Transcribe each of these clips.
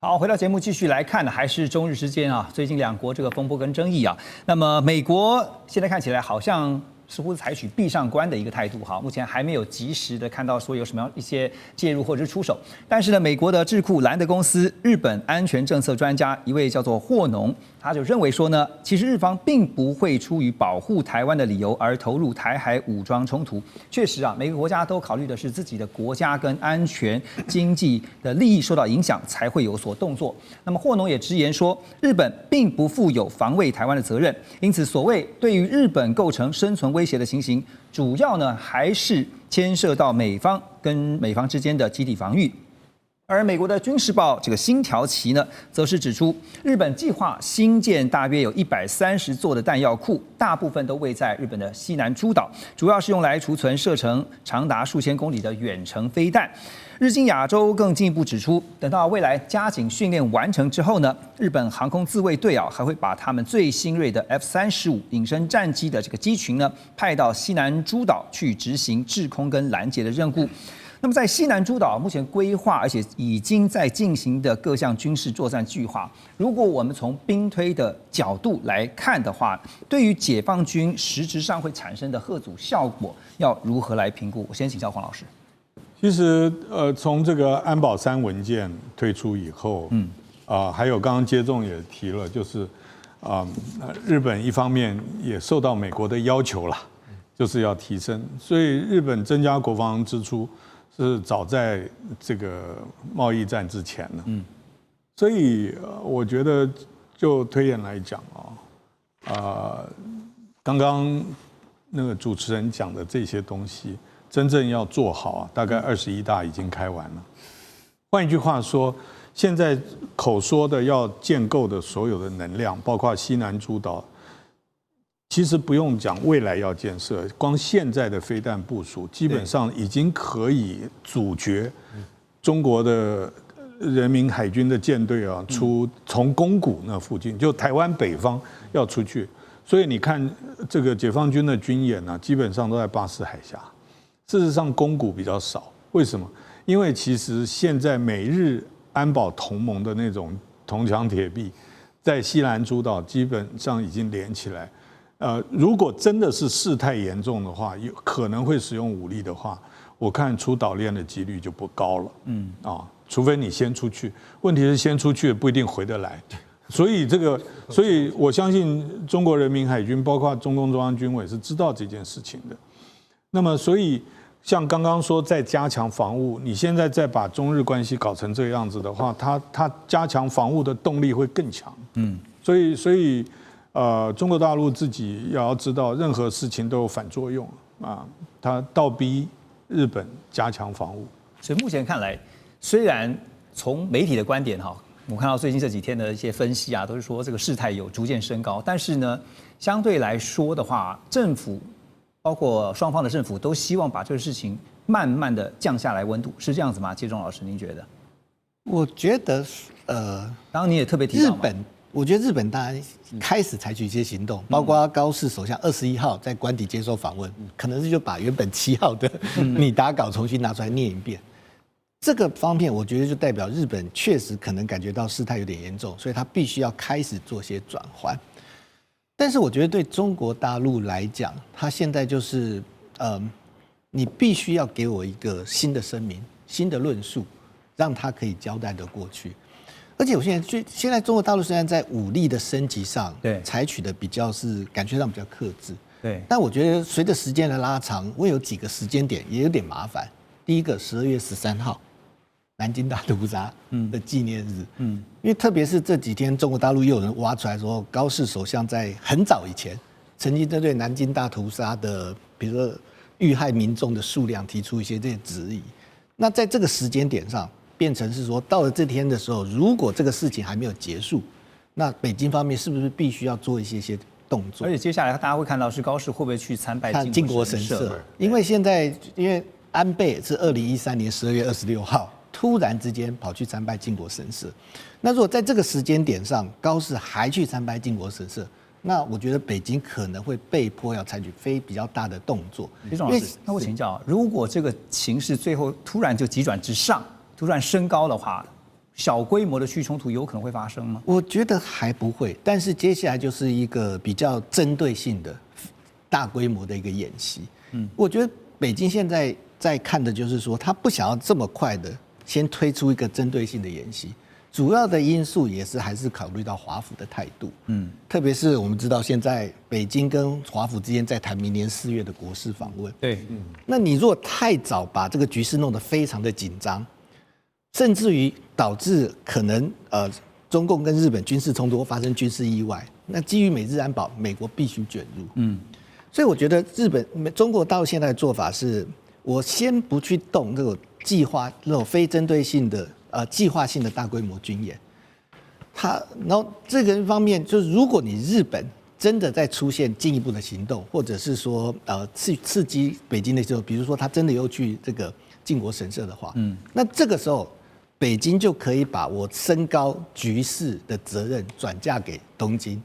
好，回到节目继续来看的还是中日之间啊，最近两国这个风波跟争议啊。那么美国现在看起来好像似乎是采取闭上关的一个态度哈，目前还没有及时的看到说有什么样一些介入或者是出手。但是呢，美国的智库兰德公司日本安全政策专家一位叫做霍农，他就认为说呢，其实日方并不会出于保护台湾的理由而投入台海武装冲突。确实啊，每个国家都考虑的是自己的国家跟安全、经济的利益受到影响才会有所动作。那么霍农也直言说，日本并不负有防卫台湾的责任，因此所谓对于日本构成生存威胁的情形，主要呢还是牵涉到美方跟美方之间的集体防御。而美国的军事报这个星条旗呢，则是指出，日本计划新建大约有130座的弹药库，大部分都位在日本的西南诸岛，主要是用来储存射程长达数千公里的远程飞弹。日经亚洲更进一步指出，等到未来加紧训练完成之后呢，日本航空自卫队啊还会把他们最新锐的 F-35隐身战机的这个机群呢派到西南诸岛去执行制空跟拦截的任务。那么在西南诸岛目前规划而且已经在进行的各项军事作战计划，如果我们从兵推的角度来看的话，对于解放军实质上会产生的嚇阻效果，要如何来评估？我先请教黄老师。其实从这个安保3文件推出以后，还有刚刚接种也提了，就是日本一方面也受到美国的要求啦，就是要提升，所以日本增加国防支出是早在这个贸易战之前了。所以我觉得就推演来讲刚刚那个主持人讲的这些东西，真正要做好大概21大已经开完了。换一句话说，现在口说的要建构的所有的能量，包括西南诸岛，其实不用讲未来要建设，光现在的飞弹部署，基本上已经可以阻绝中国的人民海军的舰队从宫古那附近，就台湾北方要出去。所以你看这个解放军的军演基本上都在巴士海峡。事实上，宫古比较少，为什么？因为其实现在美日安保同盟的那种铜墙铁壁，在西南诸岛基本上已经连起来。如果真的是事态严重的话，有可能会使用武力的话，我看出岛链的几率就不高了。除非你先出去，问题是先出去不一定回得来。所以我相信中国人民海军，包括中共中央军委是知道这件事情的。那么，所以像刚刚说再加强防务，你现在再把中日关系搞成这个样子的话，它加强防务的动力会更强。所以中国大陆自己也要知道，任何事情都有反作用它倒逼日本加强防务。所以目前看来，虽然从媒体的观点我看到最近这几天的一些分析都是说这个事态有逐渐升高，但是呢，相对来说的话，政府包括双方的政府都希望把这个事情慢慢的降下来温度，是这样子吗？接中老师，您觉得？我觉得刚刚你也特别提到日本，我觉得日本当然开始采取一些行动，包括高市首相21号在官邸接受访问，可能是就把原本7号的拟打稿重新拿出来念一遍。这个方面，我觉得就代表日本确实可能感觉到事态有点严重，所以他必须要开始做些转换。但是我觉得对中国大陆来讲，他现在就是你必须要给我一个新的声明、新的论述，让他可以交代得过去。而且我现在中国大陆虽然在武力的升级上，采取的比较是感觉上比较克制，但我觉得随着时间的拉长，我有几个时间点也有点麻烦。第一个，12月13号。南京大屠杀的纪念日，因为特别是这几天，中国大陆又有人挖出来说，高市首相在很早以前曾经针对南京大屠杀的，比如说遇害民众的数量提出一些这些质疑。那在这个时间点上，变成是说，到了这天的时候，如果这个事情还没有结束，那北京方面是不是必须要做一些动作？而且接下来大家会看到是高市会不会去参拜靖国神社？因为现在安倍是2013年12月26号。突然之间跑去参拜靖国神社，那如果在这个时间点上，高市还去参拜靖国神社，那我觉得北京可能会被迫要采取比较大的动作。李总老师，那我请教，如果这个情势最后突然就急转直上，突然升高的话，小规模的区域冲突有可能会发生吗？我觉得还不会，但是接下来就是一个比较针对性的大规模的一个演习。我觉得北京现在在看的就是说，他不想要这么快的先推出一个针对性的演习。主要的因素也是还是考虑到华府的态度，特别是我们知道现在北京跟华府之间在谈明年4月的国事访问，对，那你如果太早把这个局势弄得非常的紧张，甚至于导致可能中共跟日本军事冲突或发生军事意外，那基于美日安保，美国必须卷入，所以我觉得中国到现在的做法是，我先不去动这种计划那种非针对性的。计划性的大规模军演，然后这个方面就是，如果你日本真的在出现进一步的行动，或者是说刺激北京的时候，比如说他真的又去这个靖国神社的话，那这个时候北京就可以把我升高局势的责任转嫁给东京，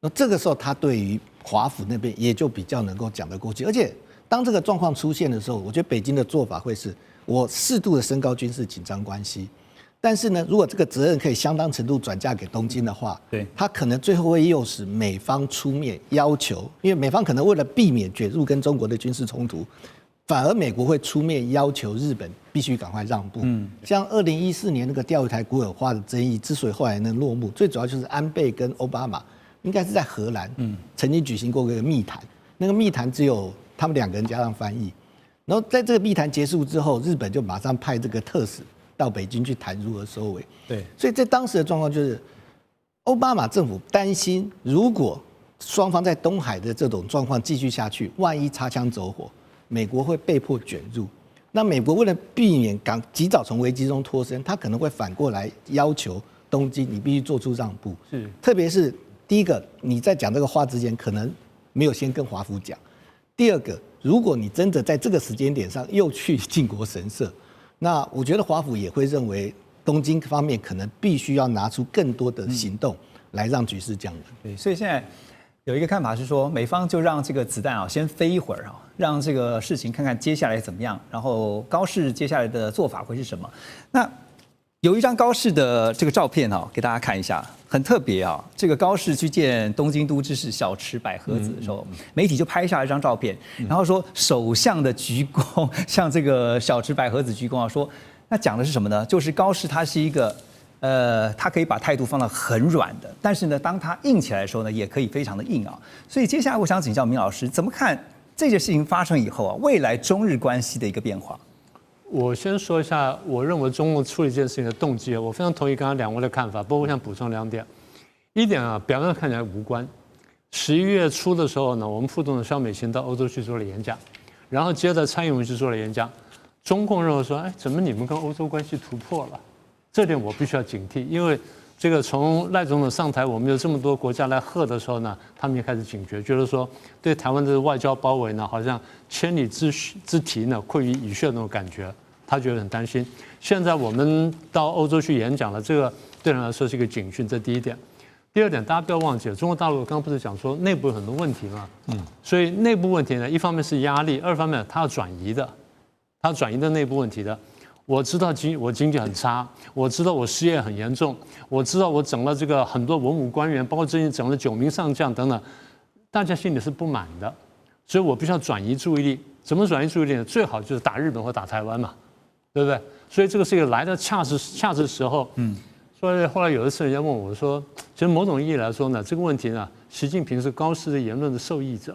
那这个时候他对于华府那边也就比较能够讲得过去，而且当这个状况出现的时候，我觉得北京的做法会是。我适度的升高军事紧张关系，但是呢，如果这个责任可以相当程度转嫁给东京的话，对，他可能最后会诱使美方出面要求，因为美方可能为了避免卷入跟中国的军事冲突，反而美国会出面要求日本必须赶快让步。像2014年那个钓鱼台国有化的争议，之所以后来能落幕，最主要就是安倍跟奥巴马应该是在荷兰，曾经举行过一个密谈，那个密谈只有他们2个人加上翻译。然后在这个密谈结束之后，日本就马上派这个特使到北京去谈如何收尾。对，所以在当时的状况就是，奥巴马政府担心，如果双方在东海的这种状况继续下去，万一擦枪走火，美国会被迫卷入。那美国为了避免及早从危机中脱身，他可能会反过来要求东京，你必须做出让步。是，特别是第一个，你在讲这个话之前，可能没有先跟华府讲；第二个。如果你真的在这个时间点上又去靖国神社，那我觉得华府也会认为东京方面可能必须要拿出更多的行动来让局势降温。对，所以现在有一个看法是说，美方就让这个子弹先飞一会儿让这个事情看看接下来怎么样，然后高市接下来的做法会是什么。那有一张高市的这个照片给大家看一下，很特别这个高市去见东京都知事小池百合子的时候，媒体就拍下一张照片，然后说首相的鞠躬向这个小池百合子鞠躬说那讲的是什么呢？就是高市他是一个他可以把态度放到很软的，但是呢，当他硬起来的时候呢，也可以非常的硬所以接下来我想请教明老师，怎么看这件事情发生以后未来中日关系的一个变化？我先说一下，我认为中共处理这件事情的动机，我非常同意刚刚2位的看法，不过我想补充2点。一点表面上看起来无关。11月初的时候呢，我们副总统肖美琴到欧洲去做了演讲，然后接着蔡英文去做了演讲。中共认为说，怎么你们跟欧洲关系突破了？这点我必须要警惕，因为这个从赖总统上台，我们有这么多国家来贺的时候呢，他们也开始警觉，觉得说对台湾的外交包围呢，好像千里之堤呢溃于蚁穴那种感觉，他觉得很担心。现在我们到欧洲去演讲了，这个对人来说是一个警讯，这第一点。第二点，大家不要忘记了，中国大陆刚刚不是讲说内部有很多问题嘛，所以内部问题呢，一方面是压力，二方面它要转移的，它要转移的内部问题的。我知道我经济很差，我知道我失业很严重，我知道我整了这个很多文武官员，包括最近整了9名上将等等，大家心里是不满的，所以我必须要转移注意力。怎么转移注意力呢？最好就是打日本或打台湾嘛，对不对？所以这个是一个来的恰是时候。所以后来有一次人家问我说，其实某种意义来说呢，这个问题呢，习近平是高市的言论的受益者，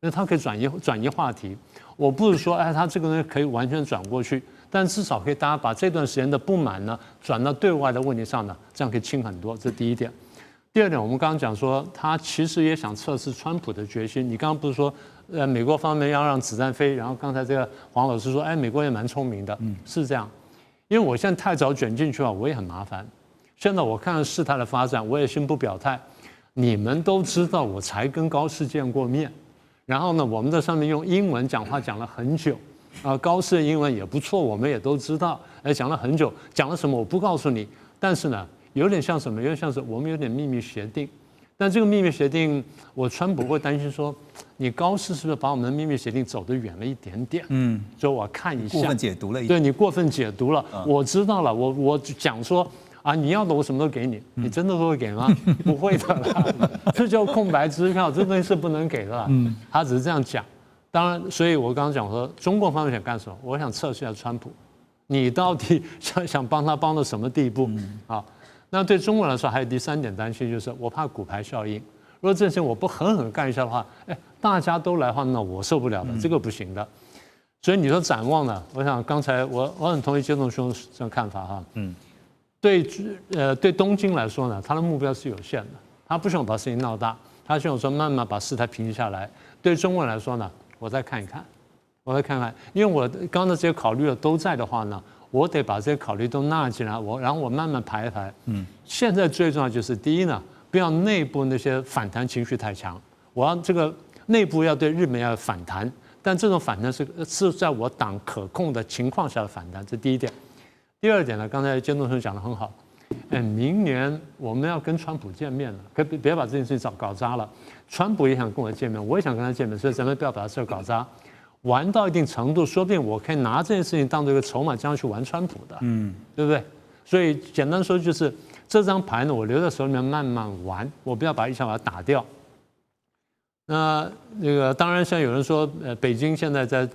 因为他可以转移话题。我不是说他这个人可以完全转过去。但至少可以大家把这段时间的不满呢转到对外的问题上呢，这样可以轻很多。这第一点。第二点，我们刚刚讲说，他其实也想测试川普的决心。你刚刚不是说，美国方面要让子弹飞，然后刚才这个黄老师说，美国也蛮聪明的，是这样。因为我现在太早卷进去了，我也很麻烦。现在我看到事态的发展，我也先不表态。你们都知道，我才跟高市见过面，然后呢，我们在上面用英文讲话讲了很久。高市的英文也不错，我们也都知道。讲了很久，讲了什么我不告诉你。但是呢，有点像什么？有点像是我们有点秘密协定，但这个秘密协定，川普会担心说，你高市是不是把我们的秘密协定走得远了一点点？所以我看一下，过分解读了一点。对你过分解读了，我知道了，我讲说啊，你要的我什么都给你，你真的都会给吗？不会的啦，这叫空白支票，这东西是不能给的啦。他只是这样讲。当然，所以我刚刚讲说，中共方面想干什么？我想测试一下川普，你到底想帮他帮到什么地步？啊？那对中国来说，还有第3点担心，就是我怕骨牌效应。如果这件事情我不狠狠干一下的话，大家都来的话，那我受不了的，这个不行的。所以你说展望呢？我想刚才我很同意建中兄这种看法哈。对东京来说呢，他的目标是有限的，他不希望把事情闹大，他希望说慢慢把事态平息下来。对中国人来说呢，我再看一看，因为我刚才这些考虑都在的话呢。我得把这些考虑都纳进来，然后我慢慢排一排。现在最重要就是第一呢，不要内部那些反弹情绪太强，我要这个内部要对日本要反弹，但这种反弹是在我党可控的情况下的反弹，这第一点。第二点呢，刚才建东兄讲得很好，明年我们要跟川普见面了，可别把这件事情搞砸了。川普也想跟我见面，我也想跟他见面，所以咱们不要把这事搞砸。玩到一定程度，说不定我可以拿这件事情当做一个筹码，这样去玩川普的，对不对？所以简单说就是，这张牌呢，我留在手里面慢慢玩，我不要一下把它打掉。那个当然，像有人说，北京现在在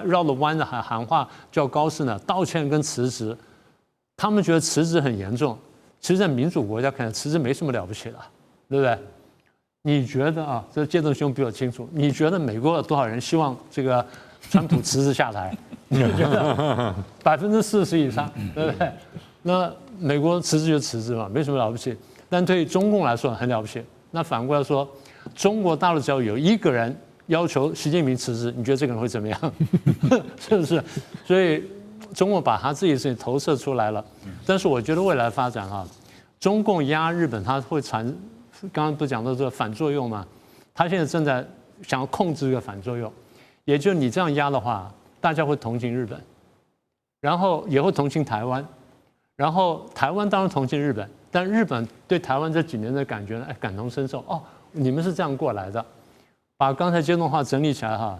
绕着弯的喊话，叫高市呢道歉跟辞职，他们觉得辞职很严重，其实，在民主国家看来，辞职没什么了不起的，对不对？你觉得啊，这建东兄比我清楚。你觉得美国有多少人希望这个川普辞职下台？你觉得40%以上，对不对？那美国辞职就辞职嘛，没什么了不起。但对中共来说很了不起。那反过来说，中国大陆只要有一个人要求习近平辞职，你觉得这个人会怎么样？是不是？所以中国把他自己的事情投射出来了。但是我觉得未来发展啊，中共压日本，它会刚刚不是讲到这个反作用吗？他现在正在想要控制这个反作用，也就是你这样压的话，大家会同情日本，然后也会同情台湾，然后台湾当然同情日本，但日本对台湾这几年的感觉呢，感同身受哦，你们是这样过来的，把刚才这段话整理起来哈。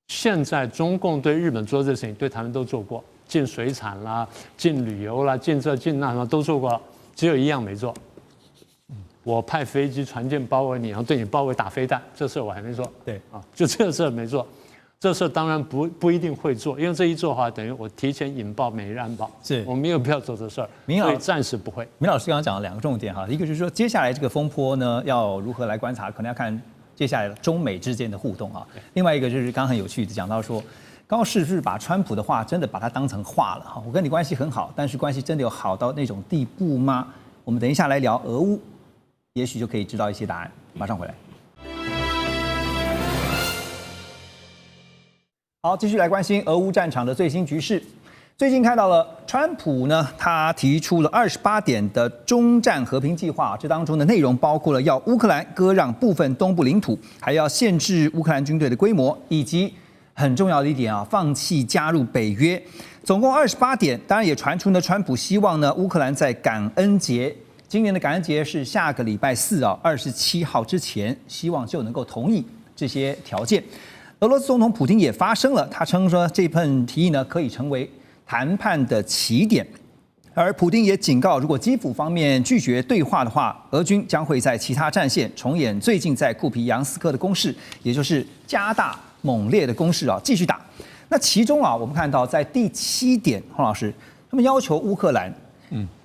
现在中共对日本做这事情，对台湾都做过，禁水产啦，禁旅游啦，禁这禁那什么都做过了，只有一样没做。我派飞机、船舰包围你，然后对你包围打飞弹，这事我还没做。对啊，就这个事没做，这事当然不一定会做，因为这一做的话，等于我提前引爆美日安保，是我没有必要做这事儿，所以暂时不会。明老师刚刚讲了2个重点哈，一个就是说接下来这个风波呢要如何来观察，可能要看接下来中美之间的互动啊。另外一个就是刚刚很有趣的讲到说，高市是不是把川普的话真的把它当成话了哈？我跟你关系很好，但是关系真的有好到那种地步吗？我们等一下来聊俄乌。也许就可以知道一些答案。马上回来。好，继续来关心俄乌战场的最新局势。最近看到了川普呢，他提出了28点的终战和平计划，这当中的内容包括了要乌克兰割让部分东部领土，还要限制乌克兰军队的规模，以及很重要的一点啊，放弃加入北约。总共28点，当然也传出呢，川普希望呢，乌克兰在感恩节。今年的感恩节是下个礼拜4啊，27号之前，希望就能够同意这些条件。俄罗斯总统普丁也发声了，他称说这份提议呢可以成为谈判的起点。而普丁也警告，如果基辅方面拒绝对话的话，俄军将会在其他战线重演最近在库皮扬斯克的攻势，也就是加大猛烈的攻势啊，继续打。那其中啊，我们看到在第7点，洪老师他们要求乌克兰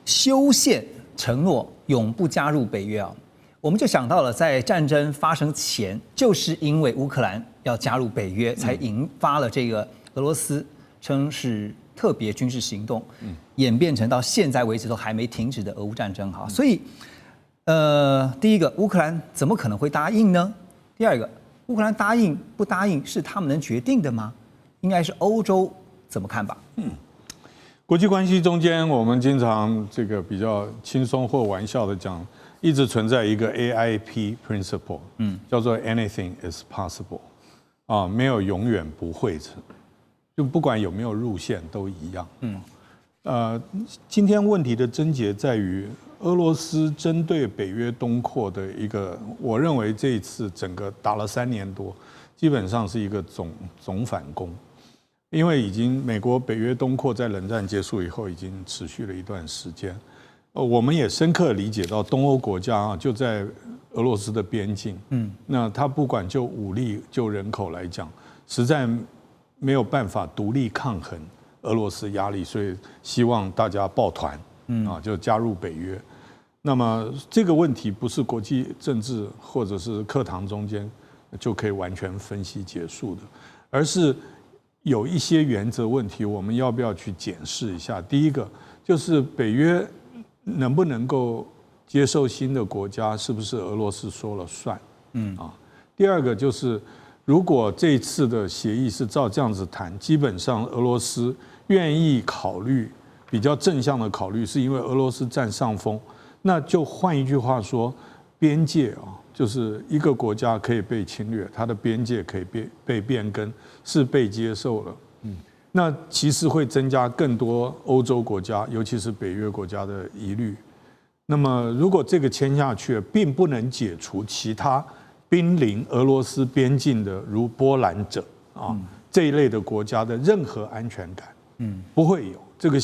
修宪。承诺永不加入北约啊，我们就想到了，在战争发生前，就是因为乌克兰要加入北约，才引发了这个俄罗斯称是特别军事行动，演变成到现在为止都还没停止的俄乌战争哈。所以，第一个，乌克兰怎么可能会答应呢？第二个，乌克兰答应不答应是他们能决定的吗？应该是欧洲怎么看吧？国际关系中间，我们经常这个比较轻松或玩笑的讲，一直存在一个 AIP principle，叫做 anything is possible， 啊，没有永远不会成，就不管有没有入线都一样。今天问题的症结在于，俄罗斯针对北约东扩的一个，我认为这一次整个打了3年多，基本上是一个总反攻，因为已经美国北约东扩在冷战结束以后已经持续了一段时间，我们也深刻理解到东欧国家啊就在俄罗斯的边境，那他不管就武力就人口来讲，实在没有办法独立抗衡俄罗斯压力，所以希望大家抱团，就加入北约。那么这个问题不是国际政治或者是课堂中间就可以完全分析结束的，而是有一些原则问题，我们要不要去检视一下？第一个就是北约能不能够接受新的国家，是不是俄罗斯说了算？第二个就是如果这一次的协议是照这样子谈，基本上俄罗斯愿意考虑比较正向的考虑，是因为俄罗斯占上风。那就换一句话说，边界啊，就是一个国家可以被侵略，它的边界可以被变更，是被接受了。那其实会增加更多欧洲国家，尤其是北约国家的疑虑。那么如果这个签下去，并不能解除其他濒临俄罗斯边境的，如波兰者啊这一类的国家的任何安全感，不会有这个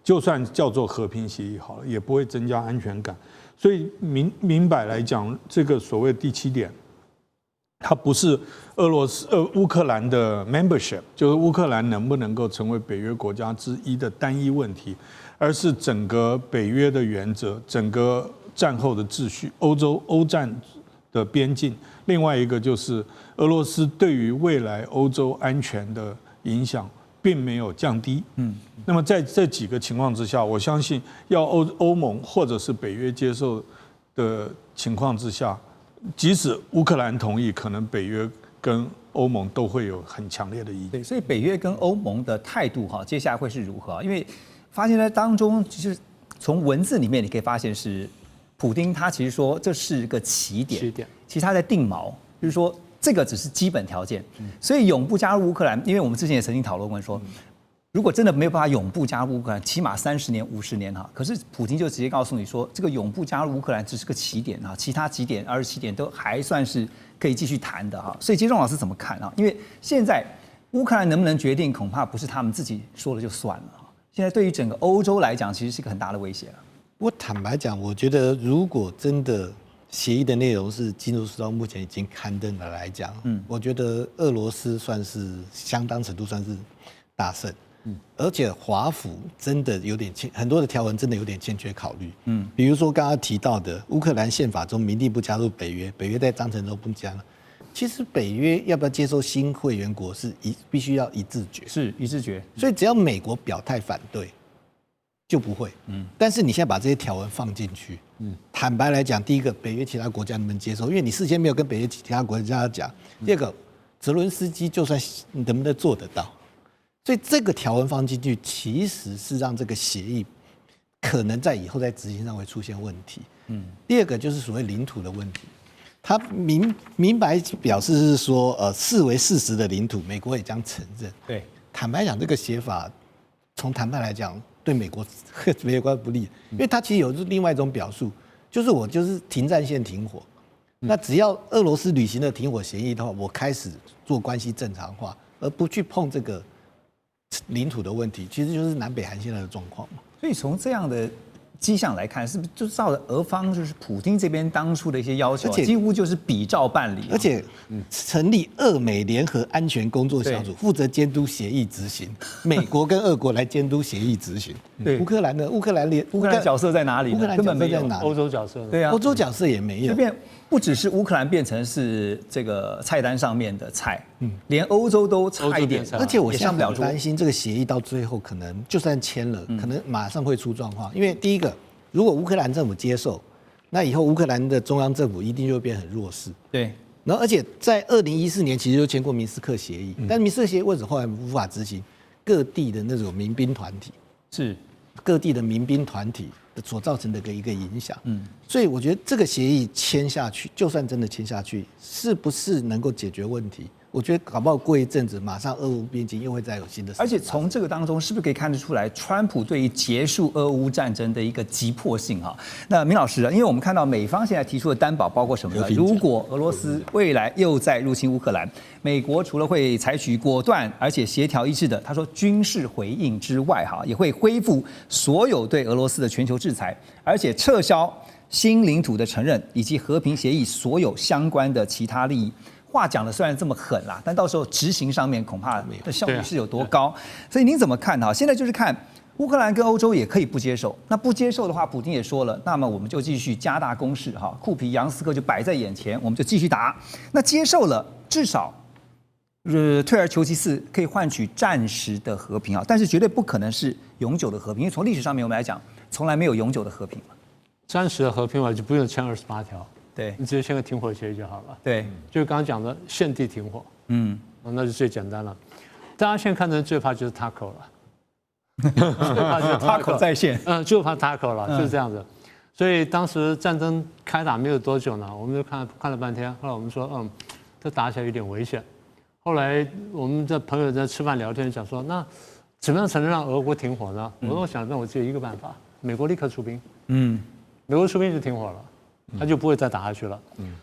就算叫做和平协议好了，也不会增加安全感。所以明白来讲，这个所谓第7点，它不是乌克兰的 membership， 就是乌克兰能不能够成为北约国家之一的单一问题，而是整个北约的原则，整个战后的秩序，欧战的边境。另外一个就是俄罗斯对于未来欧洲安全的影响并没有降低。那么在这几个情况之下，我相信要欧盟或者是北约接受的情况之下，即使乌克兰同意，可能北约跟欧盟都会有很强烈的意见。对，所以北约跟欧盟的态度接下来会是如何？因为发现在当中，其实从文字里面你可以发现是普丁他其实说这是个起点，其实他在定锚，就是说这个只是基本条件。所以永不加入乌克兰，因为我们之前也曾经讨论过说，如果真的没有办法永不加入乌克兰，起码30年、50年可是普丁就直接告诉你说，这个永不加入乌克兰只是个起点其他几点、27点都还算是可以继续谈的所以金钟老师怎么看因为现在乌克兰能不能决定，恐怕不是他们自己说了就算了现在对于整个欧洲来讲，其实是一个很大的威胁了。我坦白讲，我觉得如果真的协议的内容是金融时报目前已经刊登了来讲，我觉得俄罗斯算是相当程度算是大胜。而且华府真的有点很多的条文真的有点欠缺考虑。比如说刚刚提到的乌克兰宪法中明定不加入北约，北约在章程中不加了。其实北约要不要接受新会员国是必须要一致决，是一致决。所以只要美国表态反对，就不会。但是你现在把这些条文放进去，坦白来讲，第一个，北约其他国家能不能接受？因为你事先没有跟北约其他国家讲。第二个，泽伦斯基就算能不能做得到？所以这个条文放进去，其实是让这个协议可能在以后在执行上会出现问题。第二个就是所谓领土的问题，他明白表示是说，视为事实的领土，美国也将承认。对，坦白讲，这个写法从谈判来讲，对美国关不利，因为它其实有另外一种表述，就是我就是停战线停火。那只要俄罗斯履行了停火协议的话，我开始做关系正常化，而不去碰这个领土的问题，其实就是南北韩现在的状况嘛。所以从这样的迹象来看，是不是就照着俄方就是普丁这边当初的一些要求，几乎就是比照办理而且成立俄美联合安全工作小组，负责监督协议执行。美国跟俄国来监督协议执行。对，乌克兰的乌克兰角色在哪里？乌克兰根本没有。欧洲角色，对啊，欧洲角色也没有。不只是乌克兰变成是这个菜单上面的菜，连欧洲都差一点。而且我现在很担心这个协议到最后可能就算签了，可能马上会出状况。因为第一个，如果乌克兰政府接受，那以后乌克兰的中央政府一定就会变很弱势。对。然后而且在2014年其实就签过明斯克协议，但明斯克协议为什么后来无法执行？各地的那种民兵团体是各地的民兵团体所造成的一个影响。所以我觉得这个协议签下去，就算真的签下去，是不是能够解决问题？我觉得搞不好过一阵子，马上俄乌边境又会再有新的事情。而且从这个当中，是不是可以看得出来，川普对于结束俄乌战争的一个急迫性啊？那明老师，因为我们看到美方现在提出的担保包括什么呢？如果俄罗斯未来又再入侵乌克兰，美国除了会采取果断而且协调一致的，他说军事回应之外，也会恢复所有对俄罗斯的全球制裁，而且撤销新领土的承认以及和平协议所有相关的其他利益。话讲的虽然这么狠啦，但到时候执行上面恐怕的效率是有多高？所以您怎么看哈？现在就是看乌克兰跟欧洲也可以不接受，那不接受的话，普京也说了，那么我们就继续加大攻势哈，库皮扬斯克就摆在眼前，我们就继续打。那接受了，至少退而求其次，可以换取暂时的和平啊，但是绝对不可能是永久的和平，因为从历史上面我们来讲，从来没有永久的和平嘛。暂时的和平嘛，就不用签28条。对，你直接签个停火协议就好了。对，就是刚刚讲的限地停火，那就最简单了。大家现在看的最怕就是 Taco 了，最怕就是 Taco 在线，就怕 Taco 了，就是这样子。所以当时战争开打没有多久呢，我们就看了半天，后来我们说，这打起来有点危险。后来我们的朋友在吃饭聊天讲说，那怎么样才能让俄国停火呢？我想，那我只有一个办法，美国立刻出兵，美国出兵就停火了。他就不会再打下去了。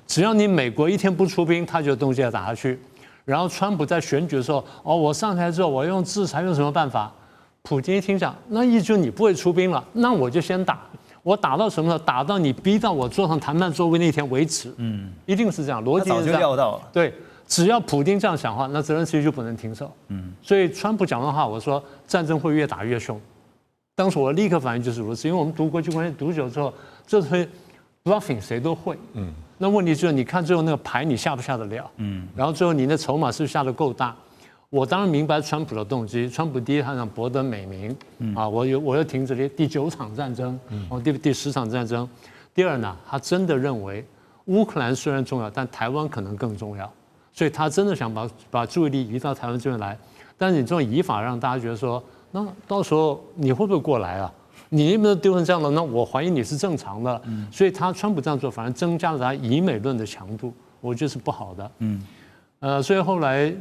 只要你美国一天不出兵，他就有东西要打下去。然后川普在选举的时候，我上台之后，我用制裁，用什么办法？普京一听讲，那意思就是你不会出兵了，那我就先打。我打到什么时候？打到你逼到我坐上谈判座位那天为止。一定是这样，逻辑是这样。早就料到了。对，只要普京这样想话，那泽连斯基就不能停手。所以川普讲的话，我说战争会越打越凶。当时我立刻反应就是如此，因为我们读国际关系读久之后，这会。bluffing 谁都会，那问题就是你看最后那个牌你下不下得了，然后最后你的筹码是不是下得够大？我当然明白川普的动机，川普第一他想博得美名，我又停止了第9场战争，第10场战争。第二呢，他真的认为乌克兰虽然重要，但台湾可能更重要，所以他真的想把注意力移到台湾这边来。但是你这种移法让大家觉得说，那到时候你会不会过来啊？你有没有丢成这样的？那我怀疑你是正常的，所以川普这样做反而增加了他以美论的强度，我觉得是不好的。所以后来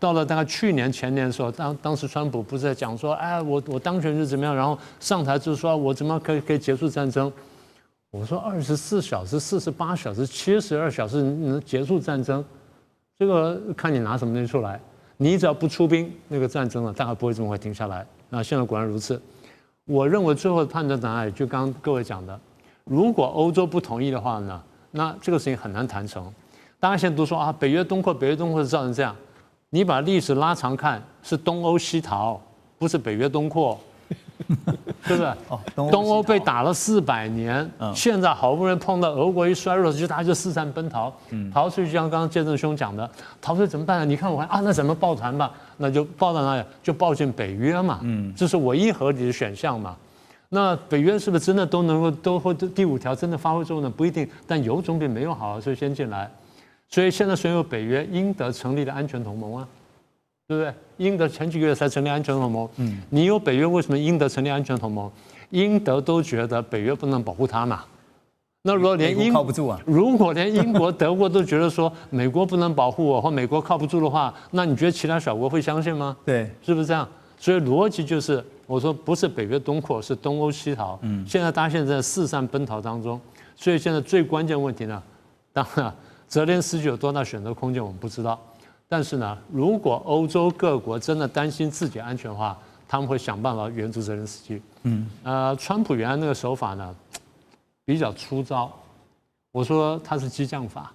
到了大概去年前年的时候，当时川普不是在讲说，我当选是怎么样，然后上台就是说我怎么可以结束战争？我说24小时、48小时、72小时能结束战争，这个看你拿什么东西出来。你只要不出兵，那个战争呢大概不会这么快停下来。那现在果然如此。我认为最后的判断在哪里？就刚刚各位讲的，如果欧洲不同意的话呢，那这个事情很难谈成。大家现在都说北约东扩是造成这样，你把历史拉长看，是东欧西逃，不是北约东扩，对不对？东欧被打了400年，现在好不容易碰到俄国一衰弱，大家就四散奔逃，逃出去就像刚刚建正兄讲的，逃出去怎么办呢？你看我那怎么抱团吧？那就抱到哪里？就抱进北约嘛，这是唯一合理的选项嘛。那北约是不是真的都会第5条真的发挥作用呢？不一定，但有总比没有好，所以先进来。所以现在虽然有北约，英德成立的安全同盟啊，对不对？英德前几个月才成立安全同盟，你有北约，为什么英德成立安全同盟？英德都觉得北约不能保护他嘛。那如果连靠不住啊，如果连英国、德国都觉得说美国不能保护我，或美国靠不住的话，那你觉得其他小国会相信吗？对，是不是这样？所以逻辑就是，我说不是北约东扩，是东欧西逃。现在大家现在四散奔逃当中，所以现在最关键问题呢，当然泽连斯基有多大选择空间我们不知道，但是呢，如果欧洲各国真的担心自己安全的话，他们会想办法援助泽连斯基。川普原来那个手法呢？比较粗糙，我说他是激将法，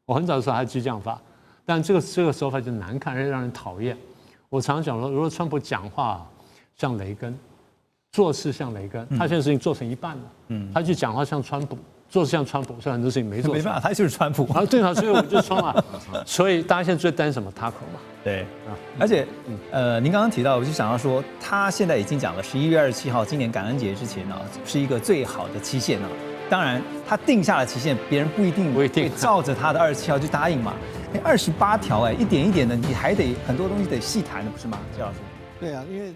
我很早说他是激将法，但这个手法就难看，让人讨厌。我常常讲说，如果川普讲话像雷根，做事像雷根，他现在事情做成一半了，他去讲话像川普，做事像川普，所以很多事情没做。没办法，他就是川普。对啊，所以我就说嘛，所以大家现在最担心什么？Taco嘛。对，而且您刚刚提到，我就想要说，他现在已经讲了11月27号，今年感恩节之前呢，是一个最好的期限呢。当然，他定下了期限，别人不一定会照着他的27号就答应嘛。28条，一点一点的，你还得很多东西得细谈的，不是吗，谢老师？对啊，因为